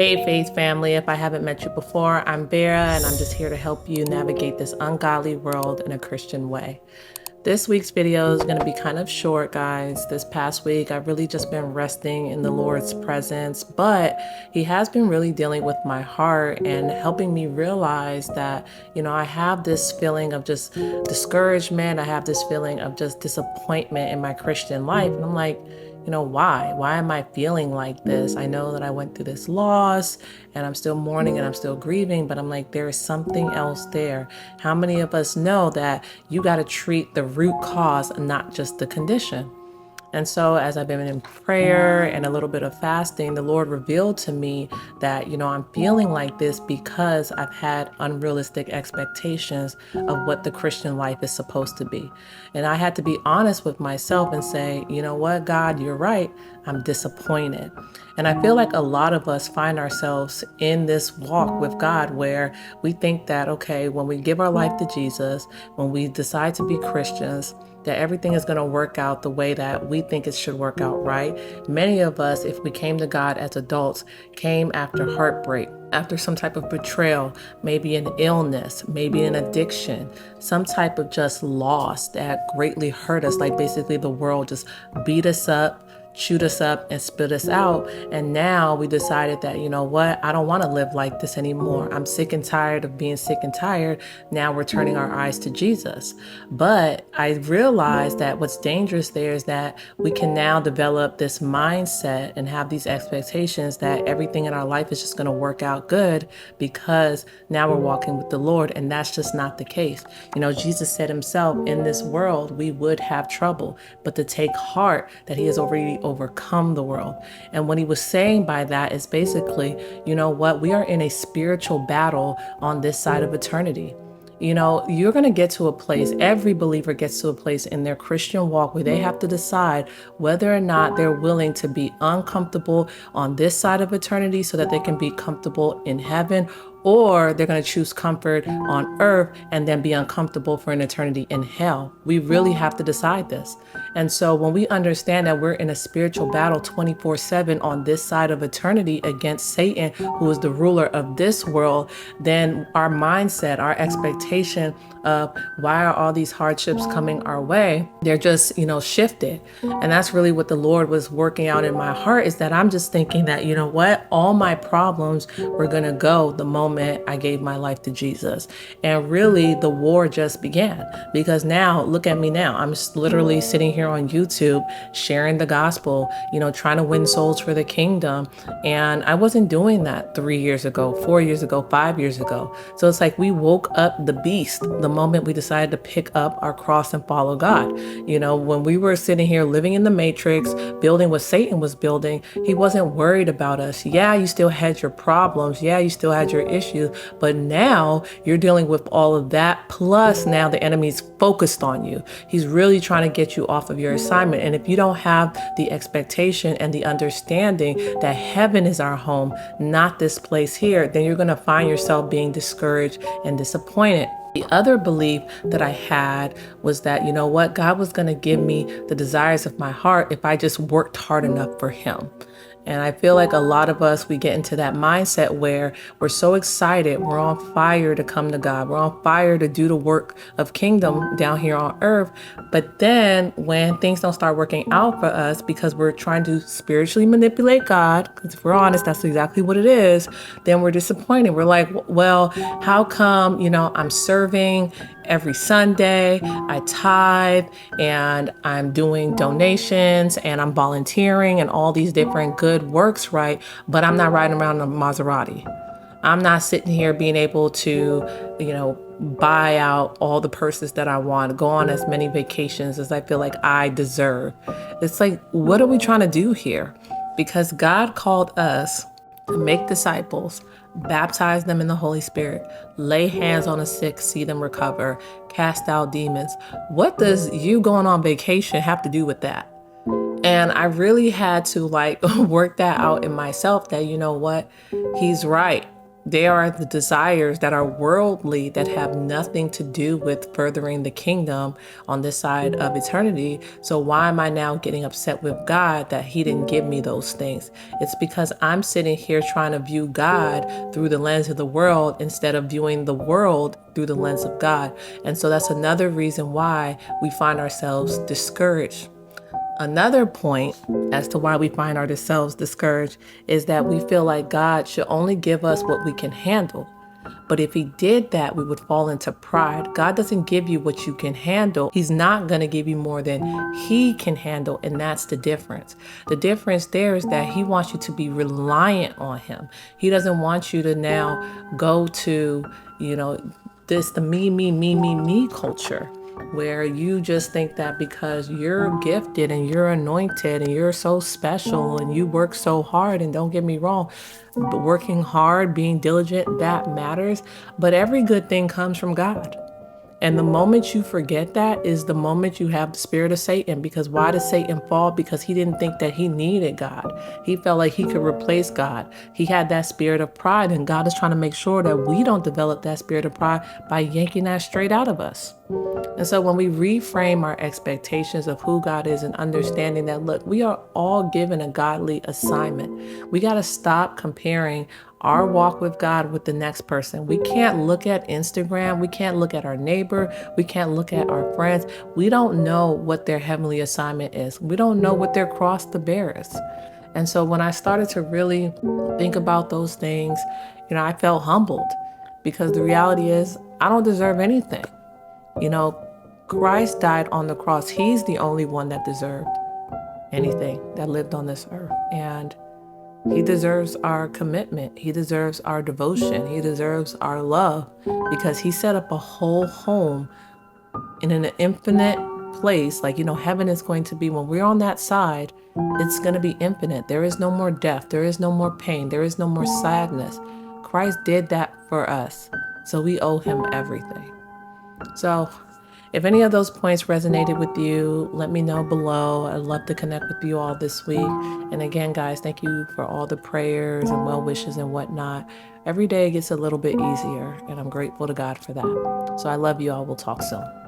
Hey Faith family, if I haven't met you before, I'm Vera and I'm just here to help you navigate this ungodly world in a Christian way. This week's video is going to be kind of short, guys. This past week, I've really just been resting in the Lord's presence, but He has been really dealing with my heart and helping me realize that, I have this feeling of just discouragement. I have this feeling of just disappointment in my Christian life. And I'm like, why? Why am I feeling like this? I know that I went through this loss and I'm still mourning and I'm still grieving, but I'm like, there is something else there. How many of us know that you got to treat the root cause, not just the condition? And so as I've been in prayer and a little bit of fasting, the Lord revealed to me that, I'm feeling like this because I've had unrealistic expectations of what the Christian life is supposed to be. And I had to be honest with myself and say, you know what, God, you're right. I'm disappointed. And I feel like a lot of us find ourselves in this walk with God where we think that, okay, when we give our life to Jesus, when we decide to be Christians, that everything is going to work out the way that we think it should work out, right? Many of us, if we came to God as adults, came after heartbreak, after some type of betrayal, maybe an illness, maybe an addiction, some type of just loss that greatly hurt us, like basically the world just beat us up, chewed us up and spit us out. And now we decided that, I don't want to live like this anymore. I'm sick and tired of being sick and tired. Now we're turning our eyes to Jesus. But I realized that what's dangerous there is that we can now develop this mindset and have these expectations that everything in our life is just going to work out good because now we're walking with the Lord. And that's just not the case. Jesus said himself, in this world, we would have trouble, but to take heart that he has already overcome the world. And what he was saying by that is basically, we are in a spiritual battle on this side of eternity. You're going to get to a place, every believer gets to a place in their Christian walk where they have to decide whether or not they're willing to be uncomfortable on this side of eternity so that they can be comfortable in heaven, or they're going to choose comfort on earth and then be uncomfortable for an eternity in hell. We really have to decide this. And so when we understand that we're in a spiritual battle 24/7 on this side of eternity against Satan, who is the ruler of this world, then our mindset, our expectation of why are all these hardships coming our way, they're just, shifted. And that's really what the Lord was working out in my heart, is that I'm just thinking that, all my problems were going to go the moment I gave my life to Jesus. And really the war just began, because now look at me now. I'm literally sitting here on YouTube sharing the gospel, trying to win souls for the kingdom. And I wasn't doing that 3 years ago, 4 years ago, 5 years ago. So it's like we woke up the beast the moment we decided to pick up our cross and follow God. When we were sitting here living in the matrix, building what Satan was building, he wasn't worried about us. Yeah, you still had your problems. Yeah, you still had your issues. But now you're dealing with all of that. Plus now the enemy's focused on you. He's really trying to get you off of your assignment. And if you don't have the expectation and the understanding that heaven is our home, not this place here, then you're going to find yourself being discouraged and disappointed. The other belief that I had was that, God was going to give me the desires of my heart if I just worked hard enough for him. And I feel like a lot of us, we get into that mindset where we're so excited, we're on fire to come to God, we're on fire to do the work of kingdom down here on earth. But then when things don't start working out for us because we're trying to spiritually manipulate God, because if we're honest, that's exactly what it is, then we're disappointed. We're like, well, how come, I'm serving every Sunday, I tithe, and I'm doing donations, and I'm volunteering, and all these different good works, right? But I'm not riding around in a Maserati. I'm not sitting here being able to, buy out all the purses that I want, go on as many vacations as I feel like I deserve. It's like, what are we trying to do here? Because God called us to make disciples, baptize them in the Holy Spirit, lay hands on the sick, see them recover, cast out demons. What does you going on vacation have to do with that? And I really had to work that out in myself that, he's right. They are the desires that are worldly, that have nothing to do with furthering the kingdom on this side of eternity. So why am I now getting upset with God that he didn't give me those things? It's because I'm sitting here trying to view God through the lens of the world instead of viewing the world through the lens of God. And so that's another reason why we find ourselves discouraged. Another point as to why we find ourselves discouraged is that we feel like God should only give us what we can handle. But if he did that, we would fall into pride. God doesn't give you what you can handle. He's not going to give you more than he can handle. And that's the difference. The difference there is that he wants you to be reliant on him. He doesn't want you to now go to, the me culture, where you just think that because you're gifted and you're anointed and you're so special and you work so hard, and don't get me wrong, but working hard, being diligent, that matters. But every good thing comes from God. And the moment you forget that is the moment you have the spirit of Satan. Because why did Satan fall? Because he didn't think that he needed God. He felt like he could replace God. He had that spirit of pride, and God is trying to make sure that we don't develop that spirit of pride by yanking that straight out of us. And so when we reframe our expectations of who God is and understanding that, look, we are all given a godly assignment. We got to stop comparing our walk with God with the next person. We can't look at Instagram. We can't look at our neighbor. We can't look at our friends. We don't know what their heavenly assignment is. We don't know what their cross to bear is. And so when I started to really think about those things, I felt humbled, because the reality is I don't deserve anything. Christ died on the cross. He's the only one that deserved anything, that lived on this earth. And he deserves our commitment. He deserves our devotion. He deserves our love, because he set up a whole home in an infinite place. Like, heaven is going to be, when we're on that side, it's going to be infinite. There is no more death. There is no more pain. There is no more sadness. Christ did that for us. So we owe him everything. So if any of those points resonated with you, let me know below. I'd love to connect with you all this week. And again, guys, thank you for all the prayers and well wishes and whatnot. Every day gets a little bit easier, and I'm grateful to God for that. So I love you all. We'll talk soon.